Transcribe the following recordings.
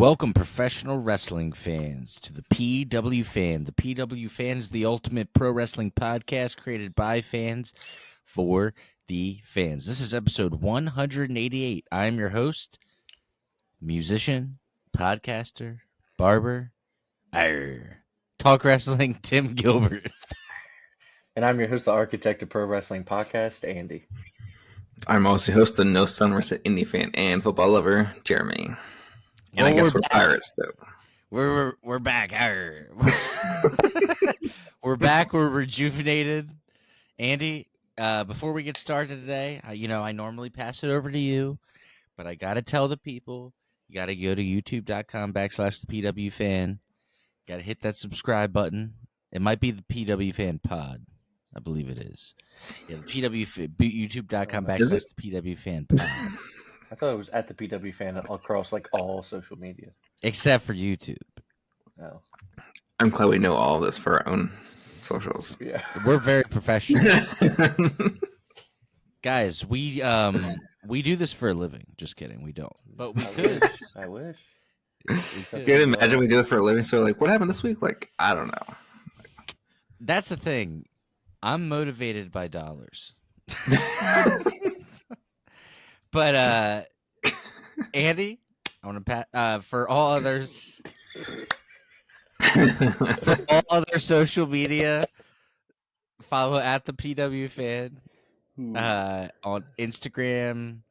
Welcome, professional wrestling fans, to the PW Fan. The PW Fan is the ultimate pro wrestling podcast created by fans for the fans. This is episode 188. I'm your host, musician, podcaster, barber, talk wrestling, Tim Gilbert. And I'm your host, the architect of pro wrestling podcast, Andy. I'm also your host, the No Sun Wrestling Indie fan and football lover, Jeremy. And I guess we're pirates, so we're back. We're back. We're rejuvenated. Andy, before we get started today, I normally pass it over to you, but I gotta tell the people, you gotta go to youtube.com/the PW Fan. Gotta hit that subscribe button. It might be the PW Fan Pod. I believe it is. Yeah, the youtube.com/the PW Fan Pod. I thought it was at the PW Fan across like all social media, except for YouTube. Oh, I'm glad we know all this for our own socials. Yeah, we're very professional, guys. We do this for a living. Just kidding, we don't. But we could. I wish. Can you imagine we do it for a living? So, like, what happened this week? Like, I don't know. That's the thing. I'm motivated by dollars. But Andy, I want to for all others, for all other social media, follow at the PW Fan on Instagram.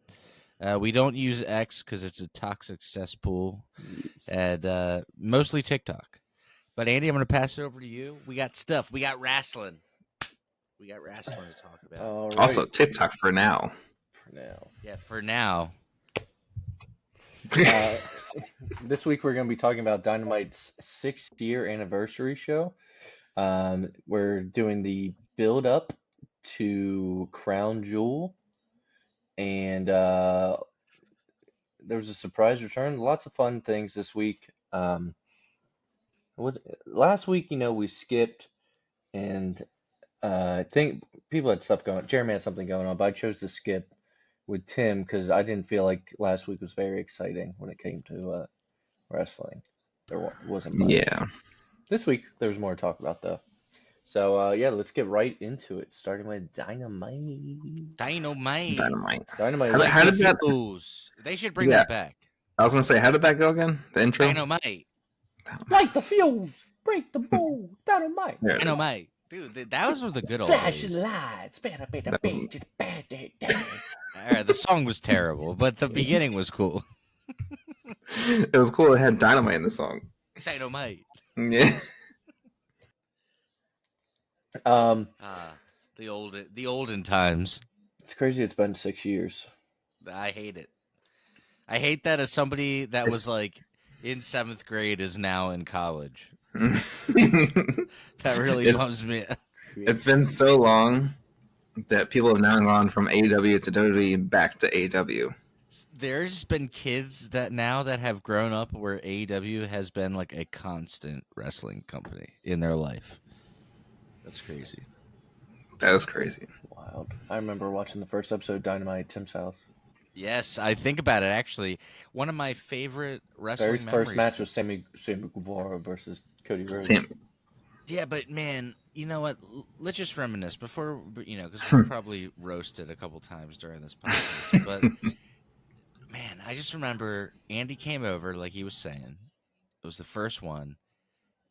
We don't use X because it's a toxic cesspool, and mostly TikTok. But Andy, I'm going to pass it over to you. We got stuff. We got wrestling. We got wrestling to talk about. Right. Also, TikTok for now. Yeah, for now. This week we're going to be talking about Dynamite's 6th-year anniversary show. We're doing the build-up to Crown Jewel, and there was a surprise return. Lots of fun things this week. Last week, we skipped, and I think people had stuff going. Jeremy had something going on, but I chose to skip with Tim because I didn't feel like last week was very exciting when it came to wrestling. There wasn't much. Yeah. This week there was more to talk about though. So let's get right into it. Starting with Dynamite. Dynamite. How did that? They should bring that back. I was gonna say, how did that go again? The intro. Dynamite. Light the fuse. Break the bowl. Dynamite. Dynamite. Dude, that was the good old flashing days. lights. All right, the song was terrible, but the beginning was cool. It was cool. It had dynamite in the song. Dynamite. Yeah. The olden times. It's crazy. It's been 6 years. I hate it. I hate that as somebody that was like in 7th grade is now in college. That really bums me. It's been so long that people have now gone from AEW to WWE back to AEW. There's been kids that have grown up where AEW has been like a constant wrestling company in their life. That's crazy. That is crazy. Wild. I remember watching the first episode of Dynamite at Tim's house. Yes, I think about it actually. One of my favorite wrestling memories. First match was Sammy Guevara versus Cody Rhodes. Yeah, but man, you know what? Let's just reminisce before, because we probably roasted a couple times during this podcast. But man, I just remember Andy came over, like he was saying. It was the first one,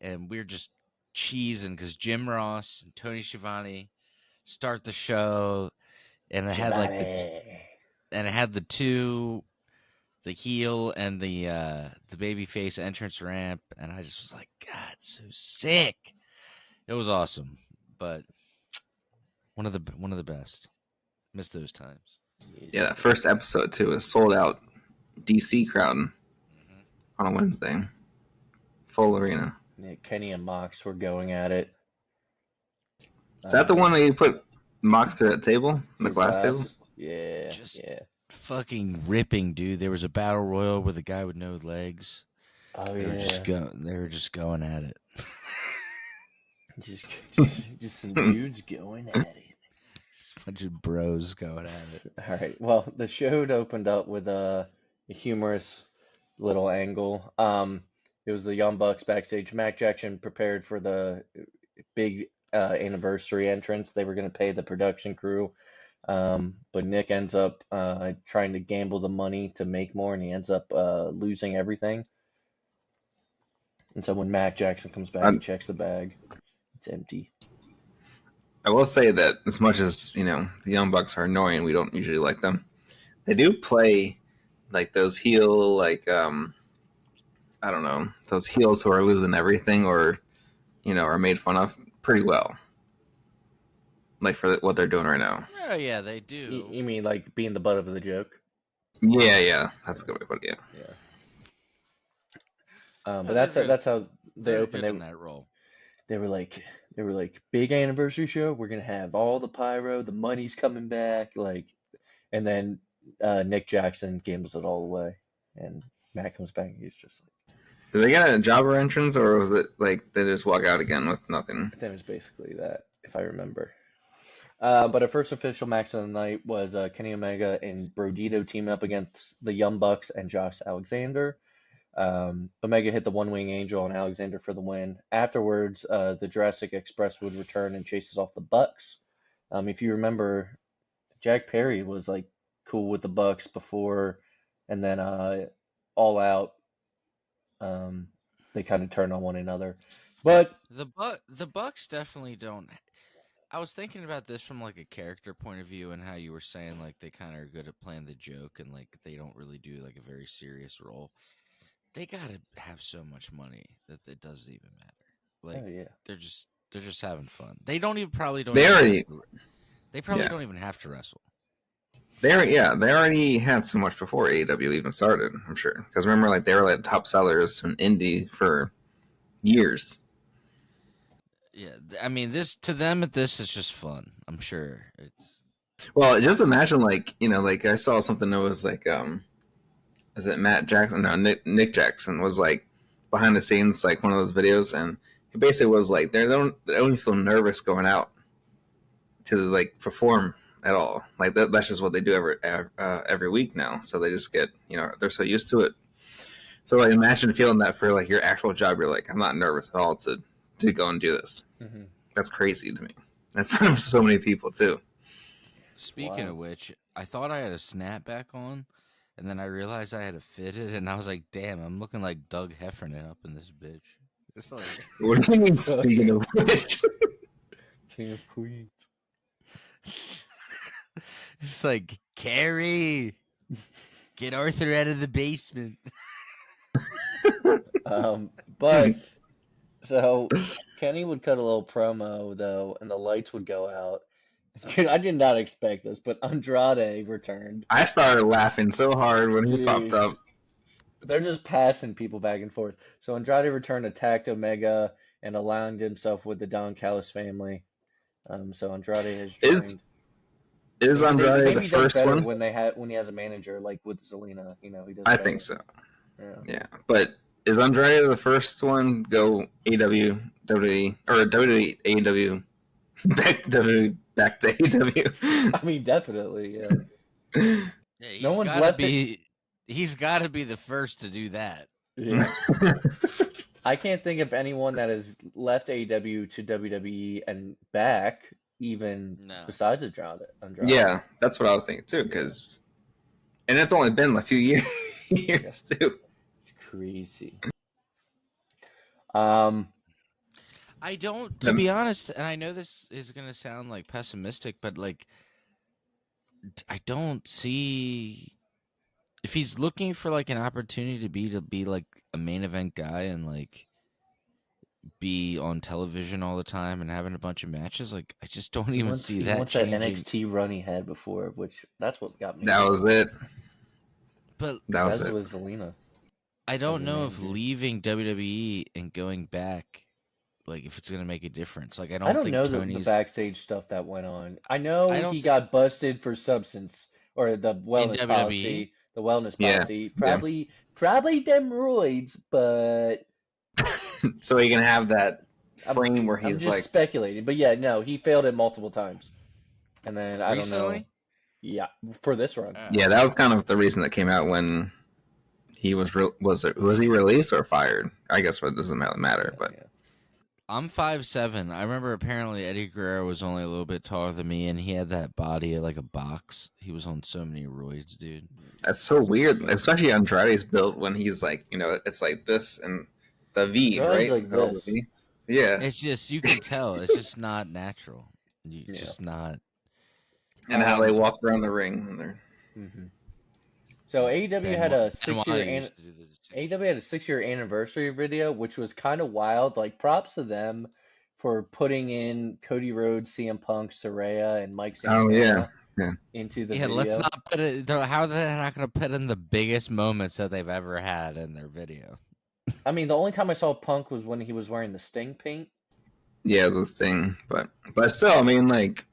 and we were just cheesing because Jim Ross and Tony Schiavone start the show, and it had like it had the two, the heel and the babyface entrance ramp, and I just was like, God, so sick. It was awesome, but one of the best. Missed those times. Yeah, that first episode too was sold out DC crowd on a Wednesday, full arena. Yeah, Kenny and Mox were going at it. Is that the one where you put Mox through that table, the glass table? Yeah, just fucking ripping, dude. There was a battle royal with a guy with no legs. Oh they were just going at it. just some dudes going at it. Just a bunch of bros going at it. All right. Well, the show opened up with a humorous little angle. It was the Young Bucks backstage. Mac Jackson prepared for the big anniversary entrance. They were going to pay the production crew, but Nick ends up trying to gamble the money to make more, and he ends up losing everything. And so when Mac Jackson comes back, he checks the bag. It's empty. I will say that as much as, the Young Bucks are annoying, we don't usually like them. They do play like those heel, like, I don't know, those heels who are losing everything or, are made fun of pretty well. Like for what they're doing right now. Oh, yeah, they do. You mean like being the butt of the joke? Yeah. That's a good way to put it, Yeah. But that's how they opened in that role. They were like big anniversary show. We're gonna have all the pyro, the money's coming back, and then Nick Jackson gambles it all away, and Matt comes back and he's just like. Did they get a jobber entrance, or was it like they just walk out again with nothing? I think it was basically that, if I remember. But our first official match of the night was Kenny Omega and Brodito team up against the Young Bucks and Josh Alexander. Omega hit the one-wing angel on Alexander for the win. Afterwards, the Jurassic Express would return and chases off the Bucks. If you remember, Jack Perry was like cool with the Bucks before, and then All Out, they kind of turned on one another. But the Bucks definitely don't. I was thinking about this from like a character point of view, and how you were saying like they kind of are good at playing the joke, and like they don't really do like a very serious role. They gotta have so much money that it doesn't even matter. Like, oh yeah, they're just having fun. They don't even don't even have to wrestle. They already had so much before AEW even started. I'm sure, because remember, like they were like top sellers in indie for years. Yeah, I mean, this to them, this is just fun. I'm sure it's. Well, just imagine, like like I saw something that was like, is it Matt Jackson? No, Nick Jackson was like behind the scenes, like one of those videos, and it basically was like they don't feel nervous going out to like perform at all. Like that's just what they do every week now. So they just get they're so used to it. So like imagine feeling that for like your actual job. You're like, I'm not nervous at all to go and do this. Mm-hmm. That's crazy to me. In front of so many people too. Speaking of which, I thought I had a snapback on. And then I realized I had to fit it, and I was like, "Damn, I'm looking like Doug Heffernan up in this bitch." It's like, what do you mean? Speaking of which, King of Queens. It's like, Carrie, get Arthur out of the basement. But so Kenny would cut a little promo though, and the lights would go out. Dude, I did not expect this, but Andrade returned. I started laughing so hard when he popped up. They're just passing people back and forth. So Andrade returned, attacked Omega, and aligned himself with the Don Callis family. So Andrade has joined. Is Andrade the first one? When he has a manager like with Zelina, he does. I think so. Yeah, but is Andrade the first one go AEW, WWE, or WWE, AEW, back to WWE? Back to AEW. I mean, definitely, yeah. Yeah, no one's left he's got to be the first to do that. Yeah. I can't think of anyone that has left AEW to WWE and back, even besides Andrade. Yeah, that's what I was thinking too. And it's only been a few years too. It's crazy. I don't, to be honest, and I know this is going to sound like pessimistic, but like, I don't see if he's looking for like an opportunity to be like a main event guy and like be on television all the time and having a bunch of matches. Like, I just don't even see that changing. That NXT run he had before, which that's what got me. That was it. But that was it. With Zelina. I don't know if leaving WWE and going back, like, if it's gonna make a difference. Like, I don't think know Tony's... the backstage stuff that went on. I know he got busted for substance or the wellness policy. The wellness policy. Probably them roids, but so he can have that frame where he's like speculating. But yeah, no, he failed it multiple times. And then I don't know. Yeah, for this run. Yeah, that was kind of the reason that came out when he was he released or fired? I guess it doesn't matter. But Yeah. I'm 5'7". I remember apparently Eddie Guerrero was only a little bit taller than me, and he had that body like a box. He was on so many roids, dude. that's so weird, especially Andrade's built when he's like, it's like this and the V, Andrade's right? like The this. V. Yeah, It's just you can tell it's just not natural. You Yeah. just not. and how they walk around the ring when they're. Mm-hmm. So AEW had a 6-year used to do the AEW had a 6-year anniversary video, which was kind of wild. Like props to them for putting in Cody Rhodes, CM Punk, Saraya, and Mike Oh Santana yeah. into the Yeah, video. let's not put it. How are they not going to put in the biggest moments that they've ever had in their video? I mean, the only time I saw Punk was when he was wearing the Sting paint. Yeah, it was Sting, but still, I mean, like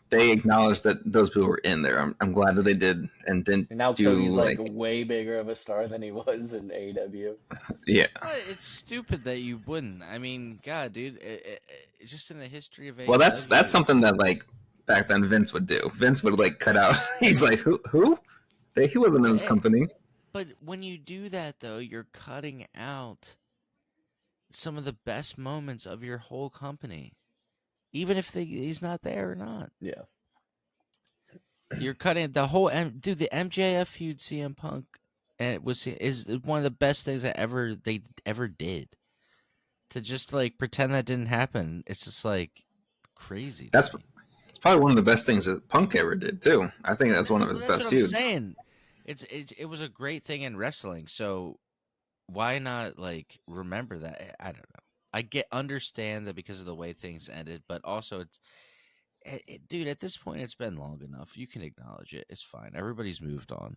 they acknowledged that those people were in there. I'm glad that they did and didn't And now do Cody's like way bigger of a star than he was in AEW. Yeah. It's stupid that you wouldn't. I mean, God, dude, it's just in the history of AEW. Well, that's something that like back then Vince would do. Vince would like cut out. He's like, who? He wasn't in this company. But when you do that, though, you're cutting out some of the best moments of your whole company, even if he's not there or not. Yeah. You're cutting the whole dude. The MJF feud, CM Punk, and is one of the best things that they ever did. To just like pretend that didn't happen, it's just like crazy. It's probably one of the best things that Punk ever did too. I think that's one of his best feuds. I'm saying. It was a great thing in wrestling, so why not like remember that? I don't know. I understand that because of the way things ended, but also dude, at this point it's been long enough. You can acknowledge it. It's fine. Everybody's moved on.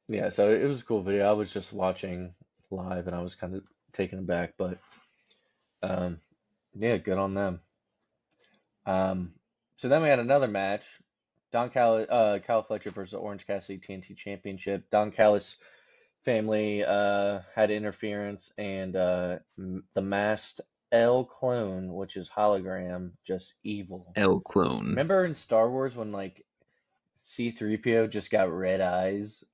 Yeah, so it was a cool video. I was just watching live and I was kind of taken aback, but yeah, good on them. So then we had another match. Kyle Fletcher versus Orange Cassidy TNT Championship. Don Callis family had interference, and the masked L clone, which is hologram, just evil. L clone. Remember in Star Wars when like C-3PO just got red eyes?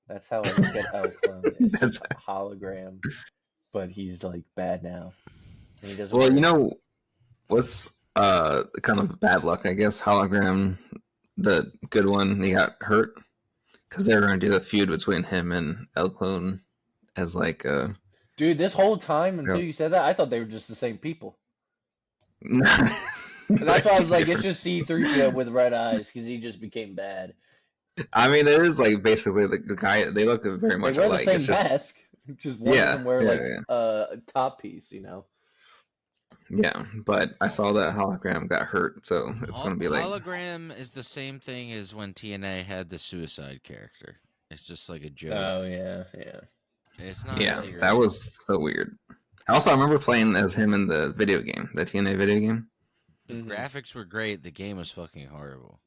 That's how I look at L clone. It's just a hologram, but he's like bad now. And he doesn't. Well, you know what's kind of bad luck, I guess. Hologram, the good one, he got hurt because they were going to do the feud between him and El Clone as like a. Dude, this whole time until you said that, I thought they were just the same people. That's why I was like, it's just C-3PO with red eyes because he just became bad. I mean, it is like basically the guy. They look very much they wear alike. The same mask, just one of them wear a top piece, you know. Yeah, but I saw that hologram got hurt, so it's going to be like hologram is the same thing as when TNA had the suicide character. It's just like a joke. Oh yeah. It's not. Yeah, serious. that was so weird. Also, I remember playing as him in the video game, the TNA video game. The graphics were great. The game was fucking horrible.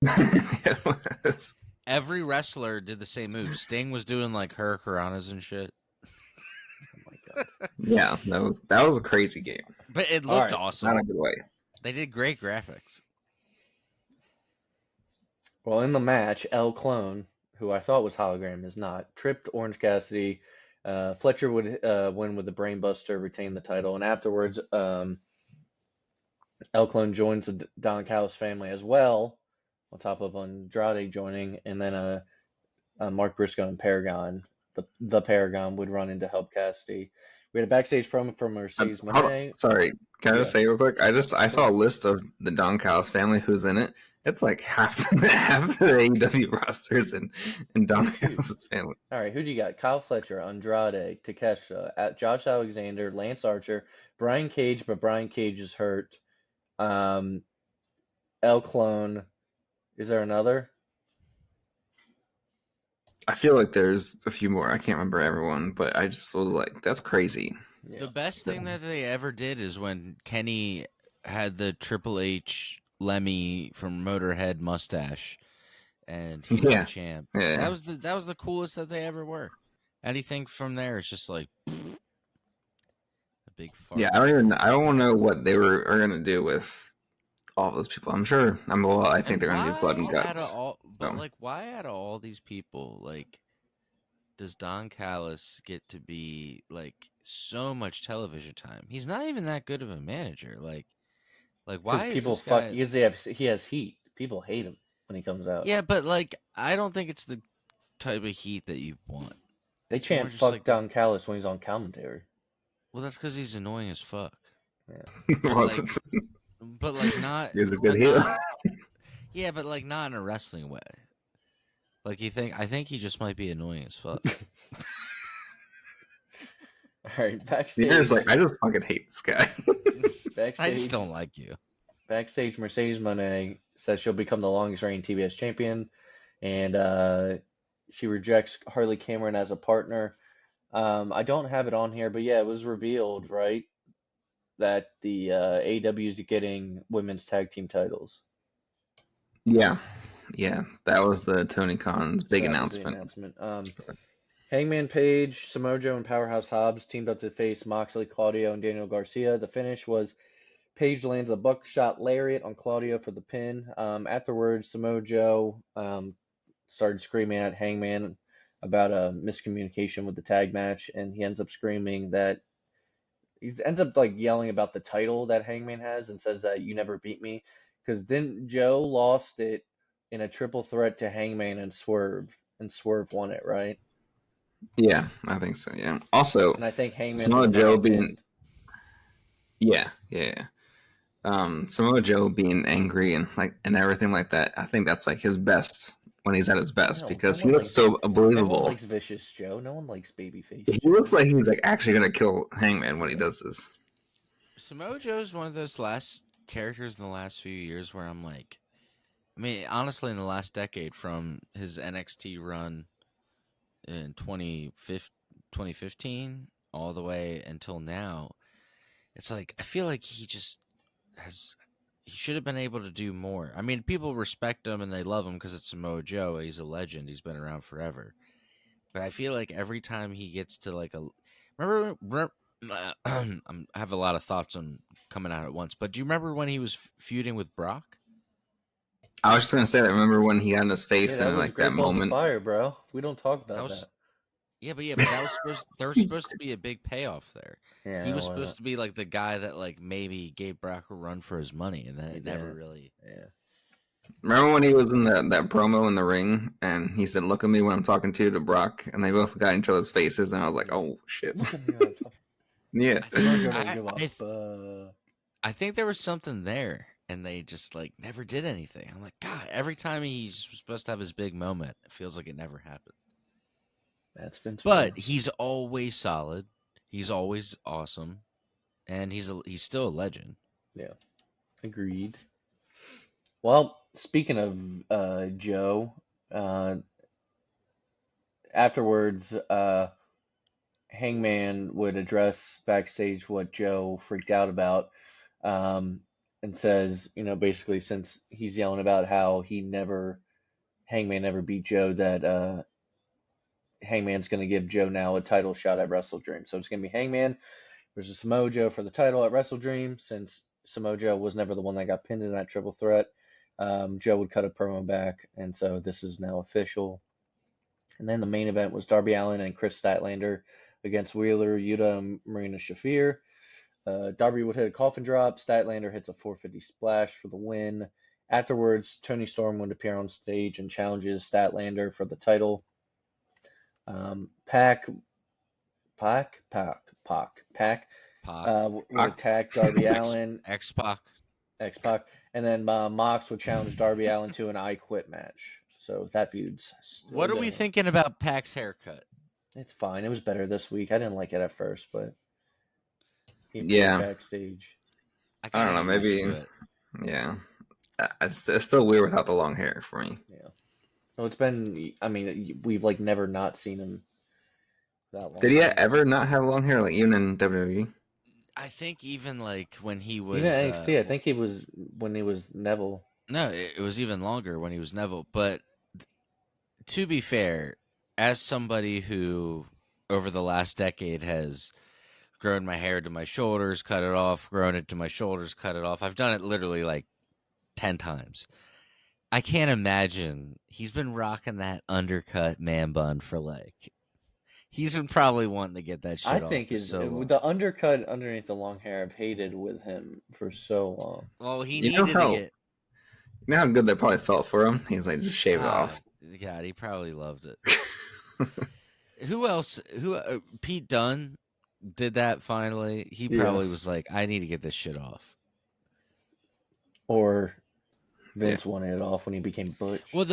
It was. Every wrestler did the same move. Sting was doing like hurricanranas and shit. Oh my god. Yeah, that was a crazy game. But it looked awesome. Not a good way. They did great graphics. Well, in the match, L Clone, who I thought was hologram, is not, tripped Orange Cassidy. Fletcher would win with the Brainbuster, retain the title, and afterwards, L Clone joins the Don Callis family as well, on top of Andrade joining, and then Mark Briscoe and Paragon, the Paragon, would run in to help Cassidy. We had a backstage promo from Mercedes Moné. Sorry, can I just say real quick? I saw a list of the Don Callis family who's in it. It's like half the AEW rosters in Don Callis' family. All right, who do you got? Kyle Fletcher, Andrade, Takeshita, Josh Alexander, Lance Archer, Brian Cage, but Brian Cage is hurt. L Clone. Is there another? I feel like there's a few more. I can't remember everyone, but I just was like, that's crazy. Yeah. The best thing that they ever did is when Kenny had the Triple H Lemmy from Motorhead mustache, and he was the champ. Yeah. That was the coolest that they ever were. Anything from there is just like a big fart. Yeah, I don't know what they are gonna do with all those people. I'm sure. I think And they're going to do blood and why out of guts. all, but So like, why out of all these people, like, does Don Callis get to be like so much television time? He's not even that good of a manager. Like Because why is people this fuck. guy? Because he has heat. People hate him when he comes out. Yeah, but like, I don't think it's the type of heat that you want. They It's more chant just "fuck like this. Don Callis" when he's on commentary. Well, that's because he's annoying as fuck. Yeah. But well, like, but like not, he's a good but heel. not. Yeah, but like not in a wrestling way. Like I think he just might be annoying as fuck. All right, You're backstage. just like, I just fucking hate this guy. I just Backstage. don't like you. Backstage, Mercedes Moné says she'll become the longest reigning TBS champion, and she rejects Harley Cameron as a partner. I don't have it on here, but yeah, it was revealed, right, that the AEW is getting women's tag team titles. Yeah, that was the Tony Khan's So big that was the announcement. Hangman Page, Samoa Joe, and Powerhouse Hobbs teamed up to face Moxley, Claudio, and Daniel Garcia. The finish was Page lands a buckshot lariat on Claudio for the pin. Afterwards, Samoa Joe started screaming at Hangman about a miscommunication with the tag match, and he ends up screaming that he ends up like yelling about the title that Hangman has and says that you never beat me. Because didn't Joe lost it in a triple threat to Hangman and Swerve won it, right? Yeah, I think so. Yeah. Also, And I think Hangman's the Samoa one that Joe got being pinned. yeah. Samoa Joe being angry and everything like that. I think that's like his best when he's at his best No because he looks so no one believable. likes Vicious Joe. No one likes Babyface He Joe. looks like he's like actually gonna kill Hangman when he does this. Samoa Joe's one of those last characters in the last few years where I'm like, I mean, honestly, in the last decade, from his NXT run in 2015 all the way until now, it's like I feel like he should have been able to do more. I mean, people respect him and they love him because it's Samoa Joe. He's a legend. He's been around forever. But I feel like every time he gets to like a I have a lot of thoughts on coming out at once. But do you remember when he was feuding with Brock? I was just gonna say that. Remember when he got in his Yeah, face that and was like that Great Balls of moment? Fire, bro. We don't talk That about was that. yeah, but that was supposed. There was supposed to be a big payoff there. Yeah, He I was don't supposed to be like the guy that like maybe gave Brock a run for his money, and then He it never didn't. really. Yeah. Remember when he was in that promo in the ring and he said, "Look at me when I'm talking to Brock," and they both got in each other's faces, and I was like, "Oh shit!" Look at me when I'm talking. Yeah. I think Smojo don't I, give a I fuck. I think there was something there, and they just like never did anything. I'm like, God, every time he's supposed to have his big moment, it feels like it never happened. That's Vince But McMahon. he's always solid. He's always awesome, and he's still a legend. Yeah. Agreed. Well, speaking of Joe, uh, afterwards, Hangman would address backstage what Joe freaked out about, um, and says, basically since he's yelling about how Hangman never beat Joe, that Hangman's going to give Joe now a title shot at Wrestle Dream. So it's going to be Hangman versus Samoa Joe for the title at Wrestle Dream, since Samoa Joe was never the one that got pinned in that triple threat. Joe would cut a promo back, and so this is now official. And then the main event was Darby Allin and Chris Statlander against Wheeler, Yuta, and Marina Shafir. Darby would hit a coffin drop. Statlander hits a 450 splash for the win. Afterwards, Tony Storm would appear on stage and challenges Statlander for the title. Pac would attack Darby Allin, X-Pac. X-Pac, and then Mox would challenge Darby Allin to an I Quit match. So that feud's still What are we going. thinking about Pac's haircut? It's fine. It was better this week. I didn't like it at first, but he improved Yeah. backstage. I don't know. Maybe. Yeah. It's still weird without the long hair for me. Yeah. So it's been. I mean, we've like never not seen him that long. Did he ever not have long hair, like even in WWE? I think even like when he was Even at NXT, I think he was when he was Neville. No, it was even longer when he was Neville. But to be fair, as somebody who over the last decade has grown my hair to my shoulders, cut it off, grown it to my shoulders, cut it off. I've done it literally like 10 times. I can't imagine he's been rocking that undercut man bun for like he's been probably wanting to get that I shit off think for is so long. the undercut underneath the long hair I've hated with him for so long. Well, he You know needed to how get good that probably felt for him. He's like, just shave it off. God, he probably loved it. Who else? Pete Dunne did that finally. He Yeah. probably was like, I need to get this shit off. Or Vince wanted it off when he became Butch. Well,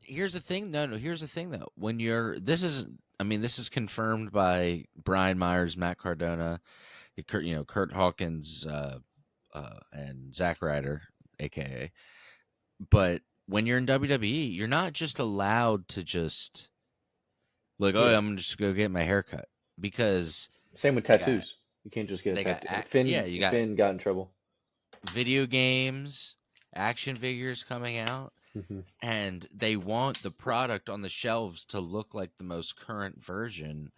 here's the thing. No, here's the thing though. When this is confirmed by Brian Myers, Matt Cardona, Kurt Hawkins, and Zack Ryder, aka. But when you're in WWE, you're not just allowed to just like, oh, Yeah. I'm just go get my hair cut because Same with tattoos. You can't just get a they got tattoo. Finn got in trouble. video games, action figures coming out, and they want the product on the shelves to look like the most current version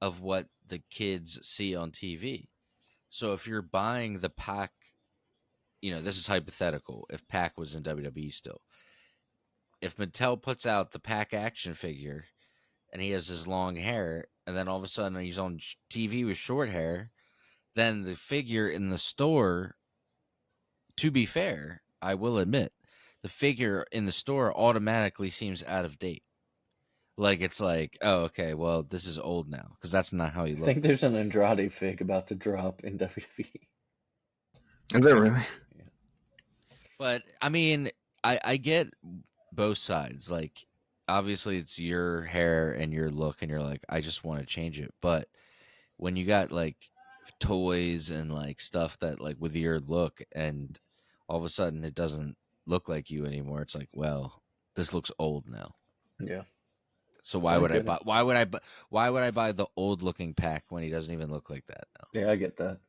of what the kids see on TV. So if you're buying the Pac, this is hypothetical. If Pac was in WWE still, if Mattel puts out the Pac action figure and he has his long hair, and then all of a sudden he's on TV with short hair, then the figure in the store, to be fair, I will admit, the figure in the store automatically seems out of date. Like it's like, oh, okay, well, this is old now because that's not how he looks. I think there's an Andrade fig about to drop in WWE. Is it really? Yeah. But I mean, I get both sides. Like, obviously, it's your hair and your look, and you're like, I just want to change it. But when you got like toys and like stuff that like with your look, and all of a sudden it doesn't look like you anymore, it's like, well, this looks old now. Yeah. So why would I buy the old looking Pac when he doesn't even look like that now? Yeah, I get that.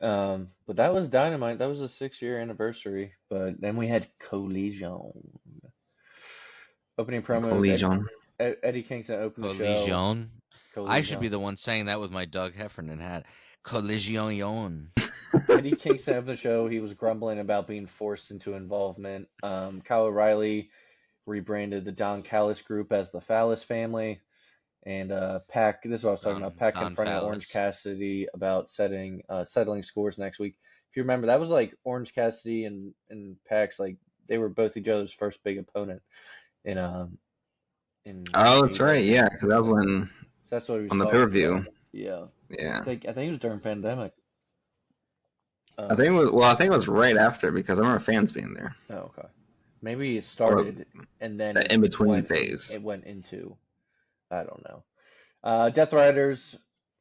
But that was Dynamite. That was a 6-year anniversary. But then we had Collision. Opening promo. Collision. Eddie Kingston opened the show. Collision. I should be the one saying that with my Doug Heffernan hat. Collision. Eddie Kingston opened the show. He was grumbling about being forced into involvement. Kyle O'Reilly rebranded the Don Callis group as the Phallus family. And Pac, this is what I was talking about. Pac confronted Orange Cassidy about settling scores next week. If you remember, that was like Orange Cassidy and Pac's, like, they were both each other's first big opponent in oh, that's right. Yeah, because that was when that's what he was on the talking pay-per-view. about. Yeah. Yeah. I think it was during pandemic. I think it was right after because I remember fans being there. Oh, okay. Maybe it started and then the in-between phase. It went into, I don't know. Death Riders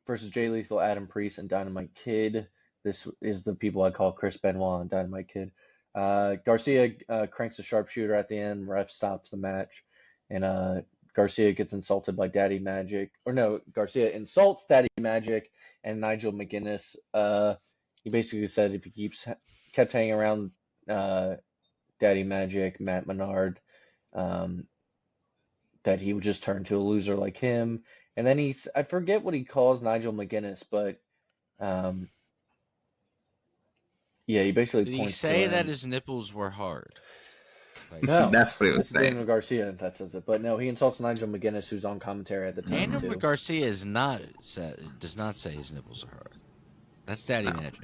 versus Jay Lethal, Adam Priest, and Dynamite Kid. This is the people I call Chris Benoit and Dynamite Kid. Garcia cranks a sharpshooter at the end. Ref stops the match, and Garcia gets insulted by Daddy Magic. Or no, Garcia insults Daddy Magic and Nigel McGuinness. He basically said if he kept hanging around Daddy Magic, Matt Menard, that he would just turn to a loser like him. And then I forget what he calls Nigel McGuinness, but yeah, he basically Did he points say to that him. his nipples were hard? Like, No, that's what he was saying. Daniel Garcia that says it, but no, he insults Nigel McGuinness, who's on commentary at the time. Daniel too. Garcia does not say his nipples are hard. That's Daddy Magic.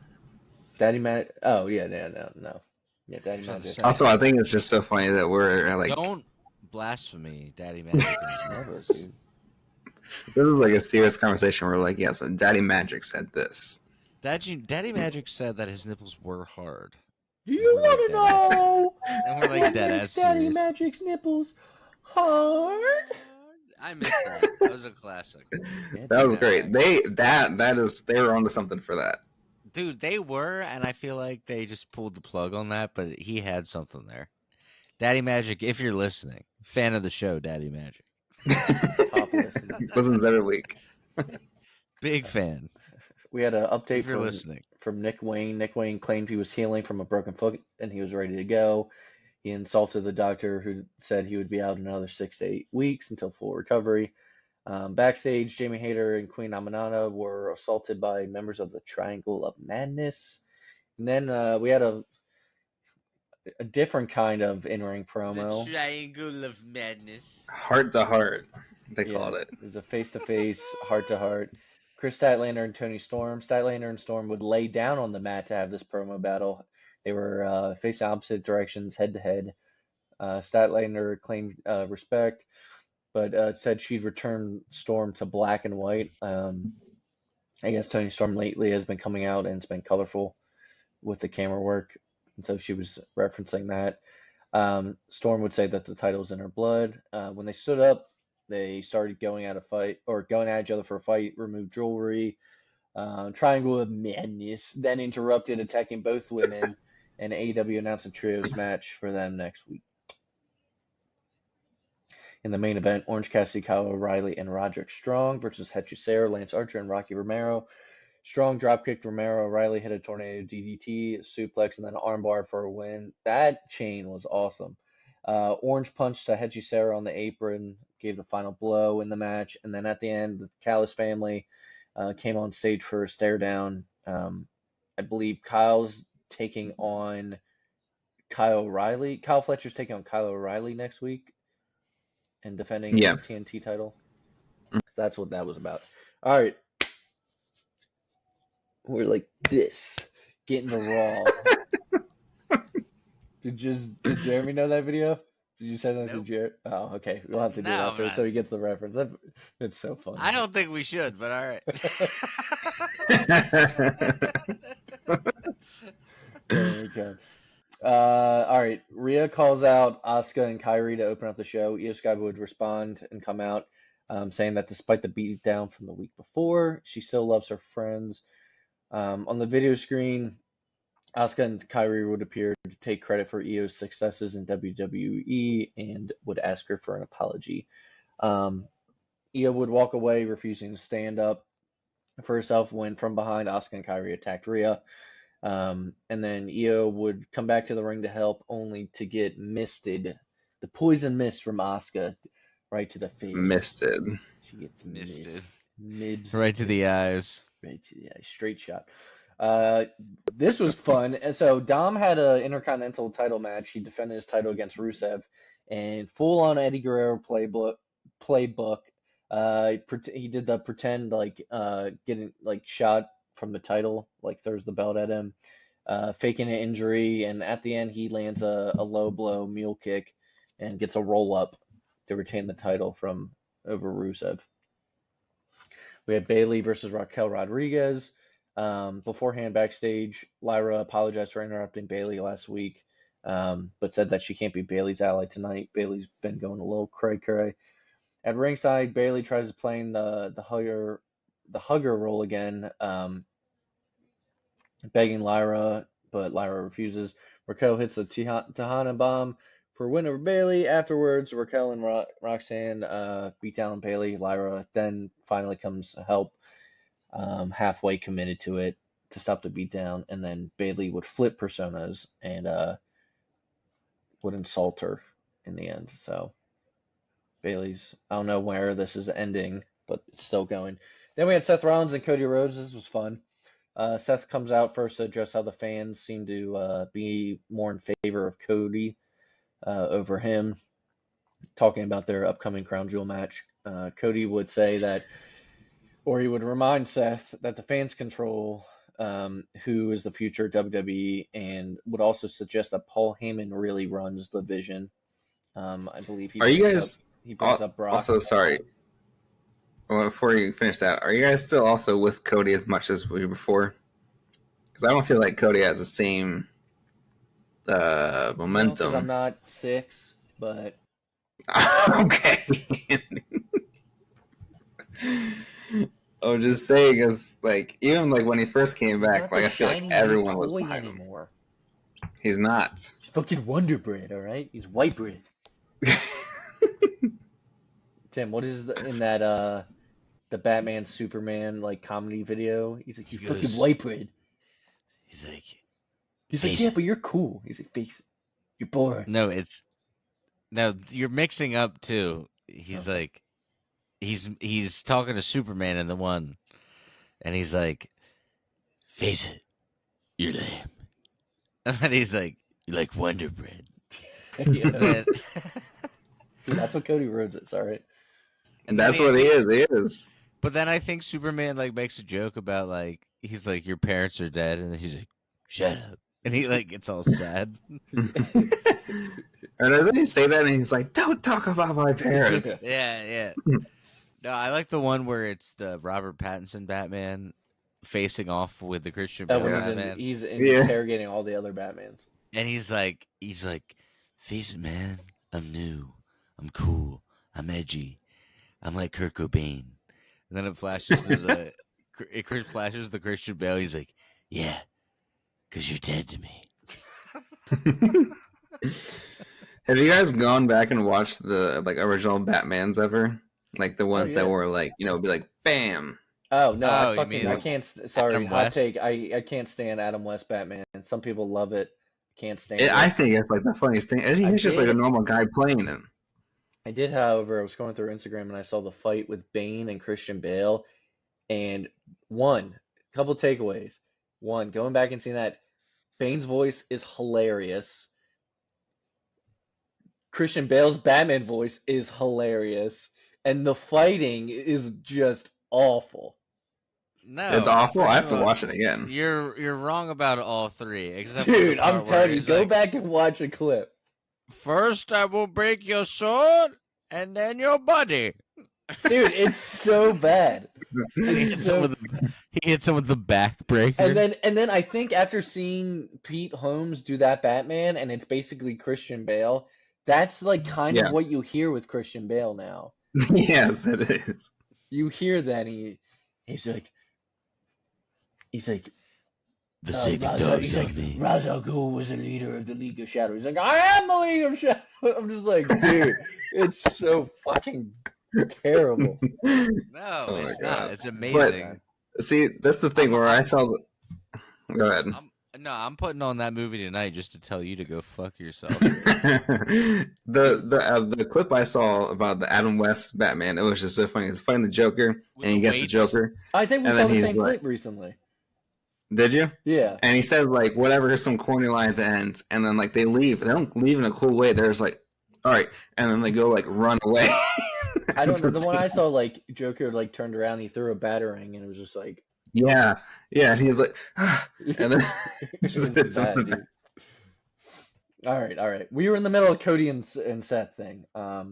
Daddy Magic. Oh yeah, no. Yeah, Daddy Magic. Also, I think it's just so funny that we're like, don't blasphemy Daddy Magic. Never, dude. This is like a serious conversation. We're like, yeah, so Daddy Magic said this. Daddy Magic said that his nipples were hard. Do you want to know? And we're like dead ass Daddy serious. Magic's nipples hard. I missed that. That was a classic. That was great. They were onto something for that. Dude, they were, and I feel like they just pulled the plug on that, but he had something there. Daddy Magic, if you're listening, fan of the show, Daddy Magic. Listens every week. Big fan. We had an update from Nick Wayne. Nick Wayne claimed he was healing from a broken foot and he was ready to go. He insulted the doctor, who said he would be out another 6 to 8 weeks until full recovery. Backstage, Jamie Hayter and Queen Amanada were assaulted by members of the Triangle of Madness. And then we had a a different kind of in-ring The promo. Triangle of Madness. Heart to heart, they Yeah, called it. it was a face-to-face, heart-to-heart. Chris Statlander and Tony Storm. Statlander and Storm would lay down on the mat to have this promo battle. They were facing opposite directions, head-to-head. Statlander claimed respect, but said she'd return Storm to black and white. I guess Tony Storm lately has been coming out and it's been colorful with the camera work, and so she was referencing that. Storm would say that the title's in her blood. When they stood up, they started going at each other for a fight, removed jewelry, Triangle of Madness, then interrupted, attacking both women, and AEW announced a trios match for them next week. In the main event, Orange Cassidy, Kyle O'Reilly, and Roderick Strong versus Hechicero, Lance Archer, and Rocky Romero. Strong dropkicked Romero. O'Reilly hit a tornado DDT, suplex, and then an armbar for a win. That chain was awesome. Orange punched to Hechicero on the apron, gave the final blow in the match, and then at the end, the Callis family came on stage for a stare down. I believe Kyle's taking on Kyle O'Reilly. Kyle Fletcher's taking on Kyle O'Reilly next week and defending his TNT title. So that's what that was about. All right. We're like this, getting to Raw. Did Jeremy know that video? Did you send that to Jeremy? Oh, okay. We'll have to do that after, so he gets the reference. It's so funny. I don't think we should, but all right. There we go. All right. Rhea calls out Asuka and Kairi to open up the show. Io Sky would respond and come out, saying that despite the beatdown from the week before, she still loves her friends. On the video screen, Asuka and Kairi would appear to take credit for Io's successes in WWE and would ask her for an apology. Io would walk away, refusing to stand up for herself when from behind Asuka and Kairi attacked Rhea. And then Io would come back to the ring to help, only to get misted. The poison mist from Asuka right to the face. Misted. She gets Misted. Mibs. Right to the eyes. Right to the eyes. Straight shot. This was fun. And so Dom had an Intercontinental title match. He defended his title against Rusev, and full on Eddie Guerrero playbook. He did the pretend getting shot from the title, throws the belt at him, faking an injury, and at the end he lands a low blow mule kick and gets a roll up to retain the title from over Rusev. We had Bayley versus Raquel Rodriguez. Beforehand, backstage, Lyra apologized for interrupting Bayley last week, but said that she can't be Bayley's ally tonight. Bayley's been going a little cray-cray. At ringside, Bayley tries to play the hugger role again, begging Lyra, but Lyra refuses. Raquel hits a Tejana bomb for a win over Bayley. Afterwards, Raquel and Roxanne beat down Bayley. Lyra then finally comes to help, halfway committed to it to stop the beatdown, and then Bayley would flip personas and would insult her in the end. So Bayley's, I don't know where this is ending, but it's still going. Then we had Seth Rollins and Cody Rhodes. This was fun. Seth comes out first to address how the fans seem to be more in favor of Cody over him, talking about their upcoming Crown Jewel match. Cody would say that, or he would remind Seth that the fans control who is the future WWE, and would also suggest that Paul Heyman really runs the division. I believe he brings up Brock. Also, sorry. Well, before you finish that, are you guys still also with Cody as much as we were before? Because I don't feel like Cody has the same momentum. Because I'm not 6, but okay. I'm just saying, because even when he first came back, I feel like everyone was behind him. He's not. He's fucking Wonder Bread, all right? He's white bread. Tim, what is in that the Batman Superman comedy video? He's like, you fucking white bread. He's like, yeah, but you're cool. He's like, face it. You're boring. No, you're mixing up too. He's like, he's talking to Superman in the one, and he's like, face it, you're lame. And then he's like, You like Wonder Bread. Yeah. Then, See, that's what Cody Rhodes is, all right? And that's what he is. He is. But then I think Superman like makes a joke about like he's like your parents are dead, and then he's like, "Shut up," and he like gets all sad. And doesn't he say that? And he's like, "Don't talk about my parents." Yeah. No, I like the one where it's the Robert Pattinson Batman facing off with the Christian Bale When Batman, he's Yeah. interrogating all the other Batmans. and he's like, face it, man. I'm new. I'm cool. I'm edgy. I'm like Kurt Cobain. And then it flashes to flashes the Christian Bale. He's like, yeah, because you're dead to me. Have you guys gone back and watched the like original Batmans ever? Like the ones that were like, you know, be like, bam. Oh no, Oh, I can't. Sorry, Adam hot West? take. I can't stand Adam West Batman. Some people love it. Can't stand it. I think it's like the funniest thing. He's just like a normal guy playing him. I did, however, I was going through Instagram and I saw the fight with Bane and Christian Bale, and couple takeaways. One, going back and seeing that Bane's voice is hilarious. Christian Bale's Batman voice is hilarious, and the fighting is just awful. No, It's awful. I have first to of all, watch it again. You're wrong about all three, except Dude, for the I'm part where telling you, he's go like, back and watch a clip. First, I will break your sword, and then your body. Dude, it's so bad. He hits him with the backbreaker. And then I think after seeing Pete Holmes do that Batman, and it's basically Christian Bale, that's like kind of what you hear with Christian Bale now. Yes, that is. You hear that he's like the sacred dogs on me. Ra's al Ghul was the leader of the League of Shadows. He's like, I am the League of Shadows. I'm just like, dude, it's so fucking terrible. No, Oh it's my not. God. It's amazing. See, that's the thing where I saw. Go ahead. I'm putting on that movie tonight just to tell you to go fuck yourself. the clip I saw about the Adam West Batman, it was just so funny. He's fighting the Joker, With and he the gets the weights? Joker. I think we And saw then the he's same like- clip recently. Did you? Yeah. And he said like whatever, some corny line at the end, and then like they leave. They don't leave in a cool way. They're just like, all right, and then they go like run away. I don't know. The one I saw, like Joker, like turned around, he threw a batarang, and it was just like, Yeah, and he's like, and then it was just hits him bad, in the dude. All right. We were in the middle of Cody and Seth thing. Yeah,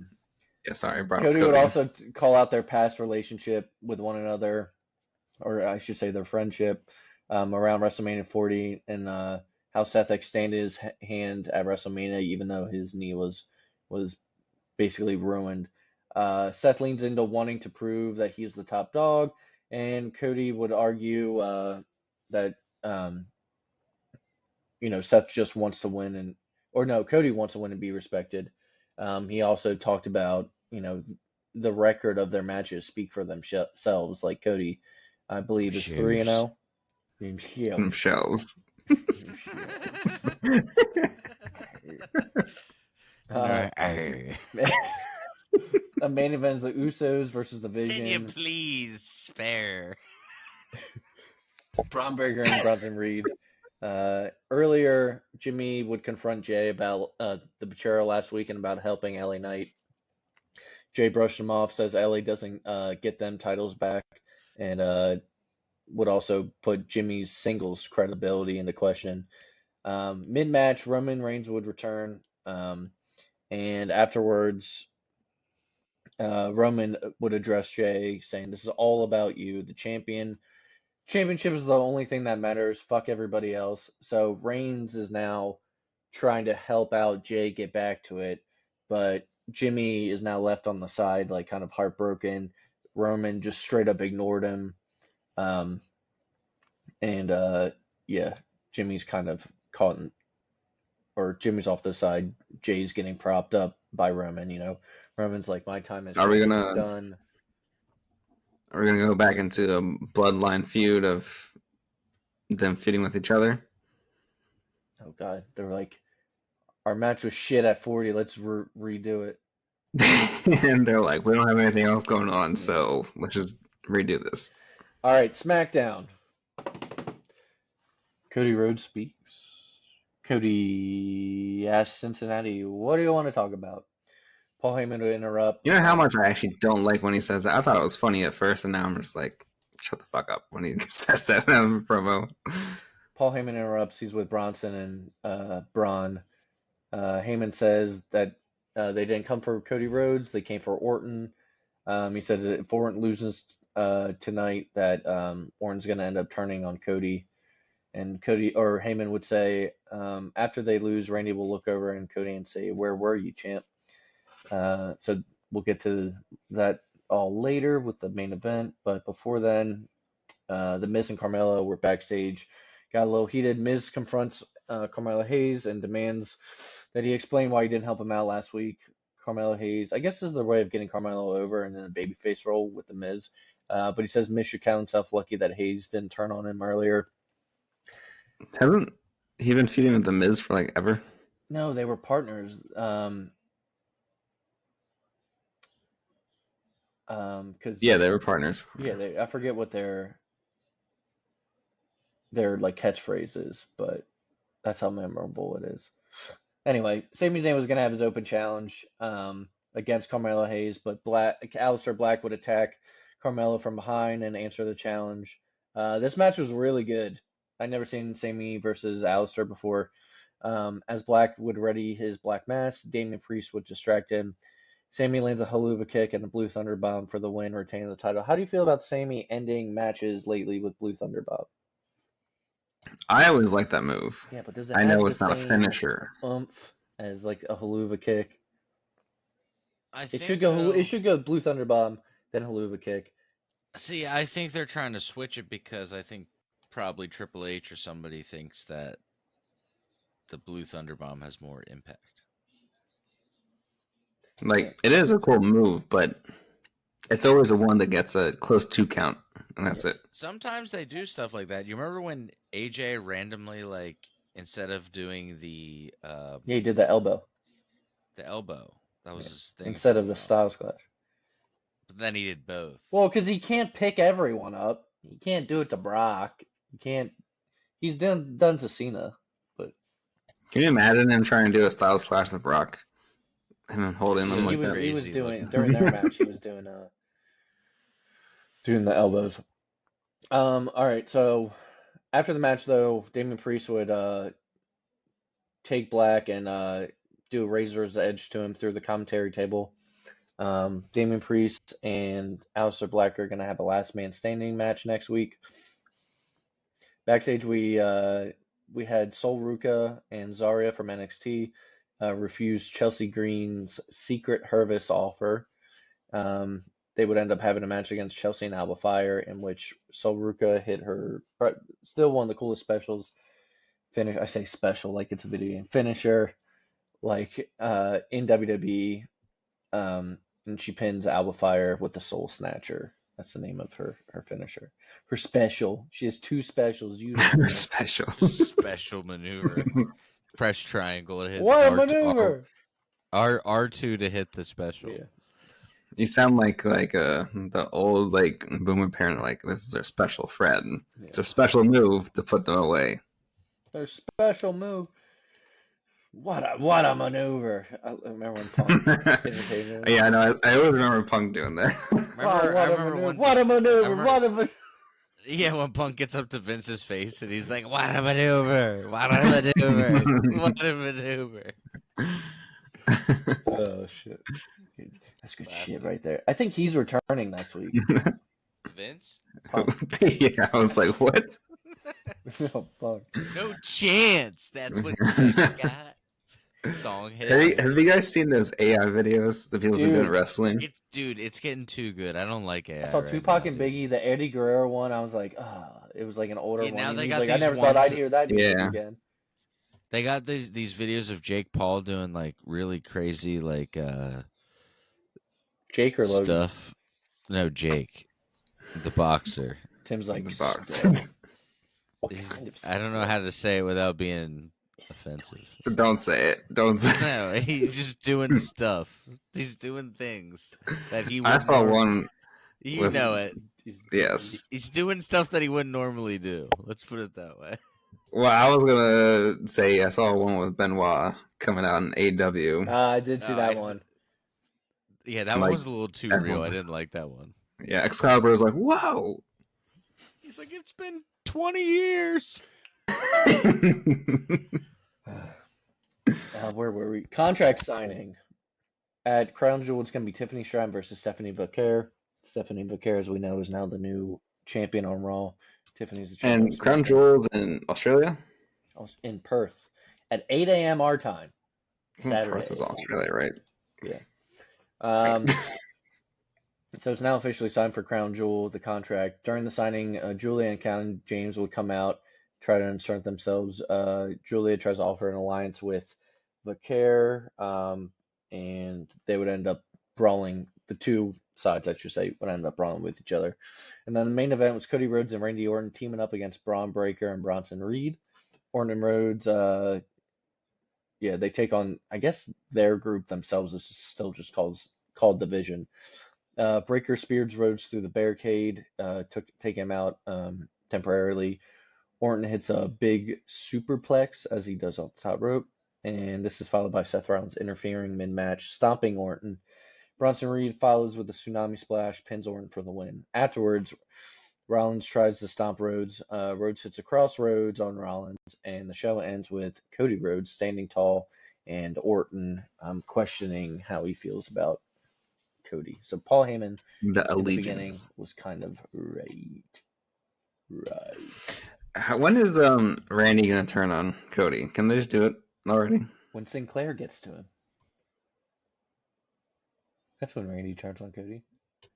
sorry, I brought up Cody would also call out their past relationship with one another, or I should say their friendship, around WrestleMania 40, and how Seth extended his hand at WrestleMania, even though his knee was basically ruined. Seth leans into wanting to prove that he's the top dog, and Cody would argue that Seth just wants to win, Cody wants to win and be respected. He also talked about the record of their matches speak for themselves. Like Cody, I believe, is 3-0. Shelves. A main event is the Usos versus the Vision. Can you please spare? Braun Breaker and Bronson Reed. Earlier, Jimmy would confront Jay about the betrayal last week and about helping LA Knight. Jay brushed him off, says LA doesn't get them titles back, and would also put Jimmy's singles credibility into question. Mid-match, Roman Reigns would return, and afterwards, Roman would address Jay, saying, "This is all about you. The championship is the only thing that matters. Fuck everybody else." So Reigns is now trying to help out Jay get back to it, but Jimmy is now left on the side, like kind of heartbroken. Roman just straight up ignored him. Jimmy's kind of caught Jimmy's off the side. Jay's getting propped up by Roman. Roman's like, my time is done. Are we gonna go back into a bloodline feud of them feuding with each other? Oh God, they're like, our match was shit at 40. Let's redo it. And they're like, we don't have anything else going on, so let's just redo this. All right, SmackDown. Cody Rhodes speaks. Cody asked Cincinnati, "What do you want to talk about?" Paul Heyman would interrupt. You know how much I actually don't like when he says that? I thought it was funny at first, and now I'm just like, shut the fuck up when he says that in a promo. Paul Heyman interrupts. He's with Bronson and Braun. Heyman says that they didn't come for Cody Rhodes. They came for Orton. He said that if Orton loses tonight, that Orton's going to end up turning on Cody. And Cody or Heyman would say, after they lose, Randy will look over and Cody and say, "Where were you, champ?" So we'll get to that all later with the main event. But before then, the Miz and Carmelo were backstage. Got a little heated. Miz confronts Carmelo Hayes and demands that he explain why he didn't help him out last week. Carmelo Hayes, I guess this is the way of getting Carmelo over and then a babyface role with the Miz. But he says Miz should count himself lucky that Hayes didn't turn on him earlier. Hasn't he been feuding with the Miz for like ever? No, they were partners. Yeah, they were partners. Yeah, I forget what their like catchphrase is, but that's how memorable it is. Anyway, Sami Zayn was gonna have his open challenge against Carmelo Hayes, but Aleister Black would attack Carmelo from behind and answer the challenge. This match was really good. I'd never seen Sami versus Aleister before. As Black would ready his black mask, Damian Priest would distract him. Sami lands a haluva kick and a Blue Thunder Bomb for the win, retaining the title. How do you feel about Sami ending matches lately with Blue Thunder Bomb? I always like that move. Yeah, but does it I have know the it's not a same finisher. oomph as like a haluva kick? I It think should go. though- It should go Blue Thunder Bomb, then haluva kick. See, I think they're trying to switch it because I think probably Triple H or somebody thinks that the Blue Thunder Bomb has more impact. Like, it is a cool move, but it's always the one that gets a close 2 count, and that's it. Sometimes they do stuff like that. You remember when AJ randomly, like, instead of doing the Yeah, he did the elbow elbow, that was his thing instead for a of the while. Styles Clash. But then he did both. Well, because he can't pick everyone up. He can't do it to Brock. He can't. He's done to Cena, but Can you imagine him trying to do a Styles Clash with Brock? Him holding them he like was that. he was Crazy doing looking. during their match. He was doing the elbows. All right. So after the match, though, Damian Priest would take Black and do a Razor's Edge to him through the commentary table. Damian Priest and Aleister Black are gonna have a last man standing match next week. Backstage, we had Sol Ruka and Zarya from NXT refuse Chelsea Green's secret Hervis offer. They would end up having a match against Chelsea and Alba Fire, in which Sol Ruka hit her still one of the coolest specials. Finish. I say special like it's a video game finisher, like in WWE. And she pins Alba Fire with the Soul Snatcher. That's the name of her finisher. Her special. She has 2 specials. Special. Special maneuver. Press triangle to hit What a R2 maneuver! R2 to hit the special. Yeah. You sound like the old like boomer parent. Like, this is their special friend. Yeah. It's a special move to put them away. Their special move. What a maneuver! I remember when Punk imitated it. Yeah, I know. I always remember Punk doing that. What a maneuver! Yeah, when Punk gets up to Vince's face and he's like, "What a maneuver! What a maneuver! What a maneuver!" Oh shit! That's good shit right there. I think he's returning next week. Vince? Punk. Yeah, I was like, what? No, Punk. No chance. That's what you got. Song hit. Have you guys seen those AI videos? The people who do wrestling. It's getting too good. I don't like AI. I saw right Tupac now, and dude. Biggie, the Eddie Guerrero one. I was like, it was like an older Yeah, now one. they He's got like, I these never thought ones- I'd hear that music Yeah. again. They got these videos of Jake Paul doing like really crazy like Jake or Logan? stuff. No, Jake, the boxer. Tim's like, The box. "Stop. What kind of I don't know how to say it without being offensive. Don't say it. Don't say it. No, he's just doing stuff. He's doing things that he. I would saw normally- one. You with- know it. He's- Yes. He's doing stuff that he wouldn't normally do. Let's put it that way. Well, I was gonna say I saw one with Benoit coming out in AEW. I did see that one. Yeah, that And, one like, was a little too real. everyone's I like- didn't like that one. Yeah, Excalibur was like, whoa. He's like, it's been 20 years. Where were we? Contract signing. At Crown Jewel, it's going to be Tiffany Stratton versus Stephanie Belair. Stephanie Belair, as we know, is now the new champion on Raw. Tiffany's the champion And on Crown SmackDown. Jewel's in Australia? In Perth at 8 a.m. our time. Saturday. Perth is Australia, right? Yeah. So it's now officially signed for Crown Jewel, the contract. During the signing, Julia and Count James would come out, try to insert themselves. Julia tries to offer an alliance with Vaquer, and they would end up brawling. The two sides, I should say, would end up brawling with each other. And then the main event was Cody Rhodes and Randy Orton teaming up against Braun Breaker and Bronson Reed. Orton and Rhodes, they take on, I guess their group themselves is still just called Division. Breaker spears Rhodes through the barricade, take him out temporarily. Orton hits a big superplex as he does off the top rope, and this is followed by Seth Rollins interfering mid-match, stomping Orton. Bronson Reed follows with a tsunami splash, pins Orton for the win. Afterwards, Rollins tries to stomp Rhodes. Rhodes hits a crossroads on Rollins, and the show ends with Cody Rhodes standing tall and Orton questioning how he feels about Cody. So Paul Heyman in the beginning was kind of right. When is Randy gonna turn on Cody? Can they just do it already? When Sinclair gets to him. That's when Randy turns on Cody.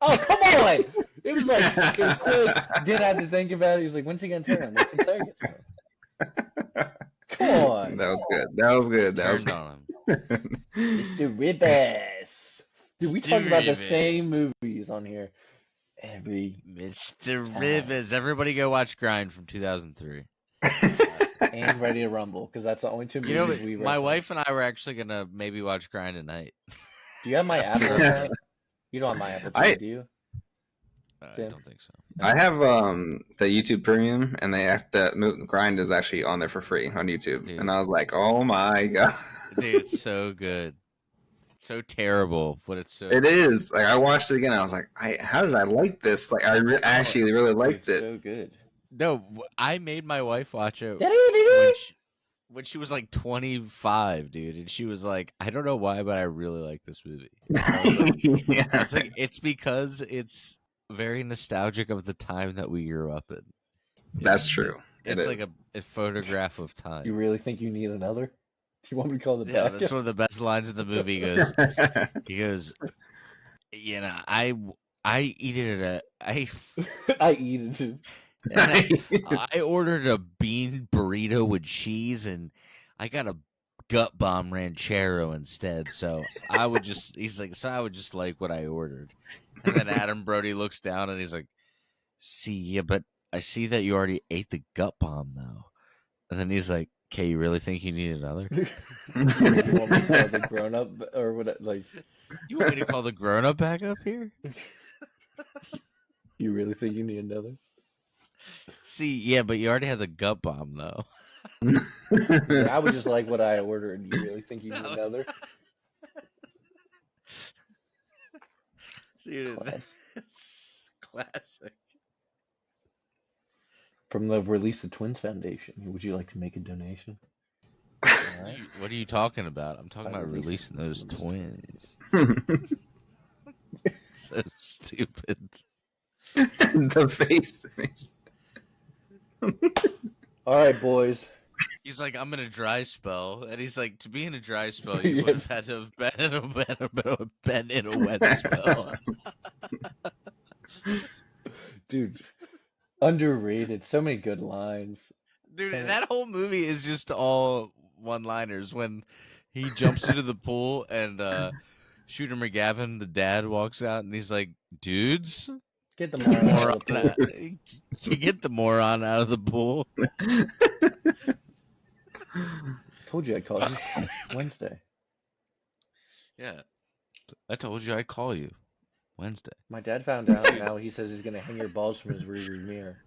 Oh, come on! It was quick. Didn't have to think about it. He was like, when's he gonna turn on? When Sinclair gets to him. Come on. That was good. Turned on him. Mr. Ribas. Dude, we talk about the same movies on here every Mr. Rivers. Everybody go watch Grind from 2003. and Ready to Rumble, because that's the only two movies we my wife and I were actually gonna maybe watch Grind tonight. Do you have my Apple account? You don't have my Apple account, do you? I don't think so. I have the YouTube Premium, and that Grind is actually on there for free on YouTube. Dude. And I was like, oh my god. Dude, it's so good. So terrible, but it's so. It is. Like, I watched it again. I was like, how did I like this? Like, I actually really liked it. So good. No, I made my wife watch it when she was like 25, dude, and she was like, I don't know why, but I really like this movie. I was like, it's because it's very nostalgic of the time that we grew up in. That's true. It's like a photograph of time. You really think you need another? Do you want me to call the back? That's one of the best lines in the movie. He goes, you know, I eat it I eat it. And I ordered a bean burrito with cheese, and I got a gut bomb ranchero instead. So he's like, so I would just like what I ordered. And then Adam Brody looks down and he's like, yeah, but I see that you already ate the gut bomb though. And then he's like, okay, you really think you need another? You want me to call the grown up or what? Like, you want me to call the grown up back up here? You really think you need another? See, yeah, but you already had the gut bomb though. Yeah, I would just like what I ordered. You really think you need another? Dude, that's classic. From the Release the Twins Foundation, would you like to make a donation? Right. What are you talking about? I'm talking about releasing those twins. So stupid. The face. All right, boys. He's like, I'm in a dry spell, and he's like, to be in a dry spell, you would have had to have been in a wet spell. Dude, underrated. So many good lines. Dude, that whole movie is just all one-liners. When he jumps into the pool and Shooter McGavin, the dad, walks out, and he's like, dudes? Get the moron out of the pool. You get the moron out of the pool. Told you I'd call you Wednesday. Yeah. I told you I'd call you Wednesday. My dad found out. Now he says he's going to hang your balls from his rearview mirror.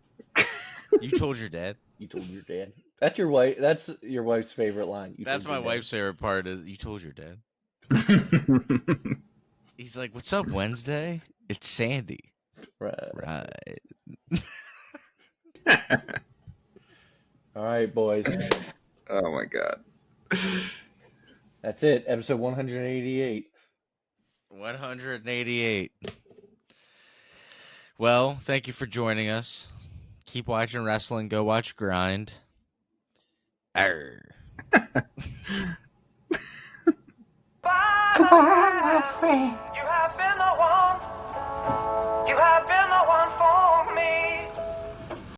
You told your dad? You told your dad. That's your wife. That's your wife's favorite line. You That's told your my dad. wife's favorite part. Is you told your dad. He's like, "What's up, Wednesday? It's Sandy." Right. Right. All right, boys. Oh my god. That's it. Episode 188. 188. Well, thank you for joining us. Keep watching wrestling. Go watch Grind. Arr. Goodbye, my friend.